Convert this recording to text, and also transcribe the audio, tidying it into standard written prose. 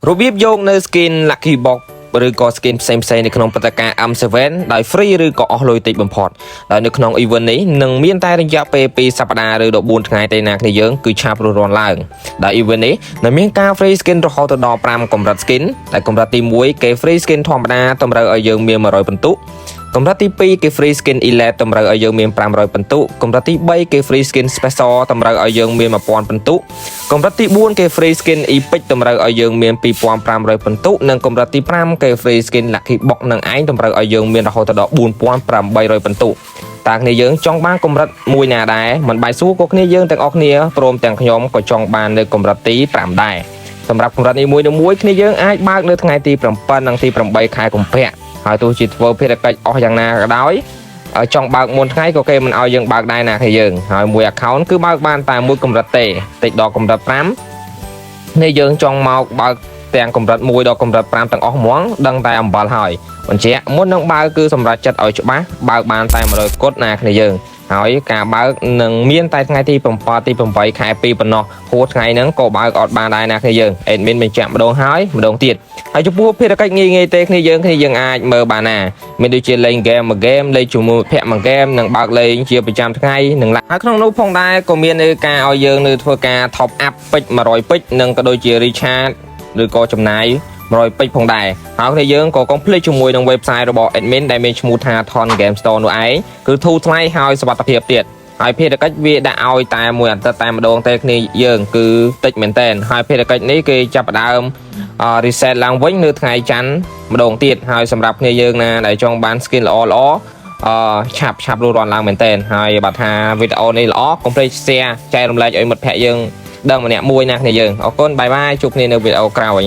របៀបយកនៅ skin Lucky Box ឬក៏ skin ផ្សេងៗនៅក្នុងព្រឹត្តិការណ៍ M7 ដោយ free ឬក៏អស់លុយតិចបំផុតដោយនៅក្នុង event នេះនឹងមានតែរយៈពេល2សប្តាហ៍ឬ14ថ្ងៃទេណាគ្នាយើងគឺឆាប់រស់រានឡើងដោយ event នេះនឹងមានការ free skin រហូតដល់5កម្រិត skin ដែលកម្រិតទី1គេ free skin ធម្មតាតម្រូវឲ្យយើងមាន100ពិន្ទុកម្រិតទី2គេ free skin elite តម្រូវឲ្យយើងមាន500ពិន្ទុកម្រិតទី3គេ free skin special តម្រូវឲ្យយើងមាន1000ពិន្ទុកម្រិតទី4គេ free skin epic តម្រូវឲ្យយើងមាន2500ពិន្ទុនិងកម្រិតទី5គេ free skin lucky box នឹងឯងតម្រូវឲ្យយើងមានរហូតដល់4800ពិន្ទុតើគ្នាយើងចង់បានកម្រិតមួយណាដែរមិនបាយសួរក៏គ្នាយើងទាំងអស់គ្នាព្រមទាំងខ្ញុំក៏ចង់បាននៅកម្រិតទី5ដែរសម្រាប់កម្រិតនេះមួយគ្នាយើងអាចបើកនៅថ្ងៃទី7និងទី8ខែកុម្ភៈហើយទោះជាធ្វើភារកិច្ចអស់យ៉ាងណាក៏ដោយចង់បើកមុនថ្ងៃក៏គេមិនឲ្យយើងបើកដែរណាគ្នាយើងហើយមួយ account គឺបើកបានតែមួយកម្រិតទេតិចដល់កម្រិត5នេះយើងចង់មកបើកទាំងកម្រិត1ដល់កម្រិត5ទាំងអស់ហ្មងដឹងតែអំបិលហើយបញ្ជាក់មុននឹងបើកគឺសម្រាប់ចិត្តឲ្យច្បាស់បើកបានតែ100គត់ណាគ្នាយើងហើយការបើកនឹងមានតែថ្ងៃទី7ទី8ខែ2ប៉ុណ្ណោះហួសថ្ងៃហ្នឹងក៏បើកអត់បានដែរណាគ្នាយើង admin បញ្ជាក់ម្ដងហើយម្ដងទៀតហើយចំពោះភារកិច្ចងាយទេគ្នាយើងអាចមើលបានណាមានដូចជាលេងហ្គេមមួយហ្គេមលេងជាមួយភ័ក្រមួយហ្គេមនិងបើកលេងជាប្រចាំថ្ងៃនិងហើយក្នុងនោះផងដែរក៏មានការឲ្យយើងនៅធ្វើការ top up ពេជ្រ100ពេជ្រនិងក៏ដូចជា recharge ឬក៏ចំណាយ100ពេជ្រផងដែរហើយគ្នាយើងក៏កុំភ្លេចជាមួយនឹង website របស់ admin ដែលមានឈ្មោះថា Thon Game Store នោះឯងគឺធូរថ្លៃហើយសុវត្ថិភាពទៀតហើយភារកិច្ចវាដាក់ឲ្យតែមួយអាទិត្យតែម្ដងទេគ្នាយើងគឺតិចមែនតើហើយភារកិច្ចនេះគេចាប់ផ្ដើមreset ឡើងវិញនៅថ្ងៃច័ន្ទម្ដងទៀតហើយសម្រាប់គ្នាយើងណាដែលចង់បាន skin ល្អឆាប់រស់រានឡើងមែនតើហើយបើថាវីដេអូនេះល្អកុំភ្លេច share ចែករំលែកឲ្យមិត្តភ័ក្តិយើងដឹងម្នាក់មួយណាគ្នាយើងអរគុណបាយបាយជួបគ្នានៅវីដេអូក្រោយ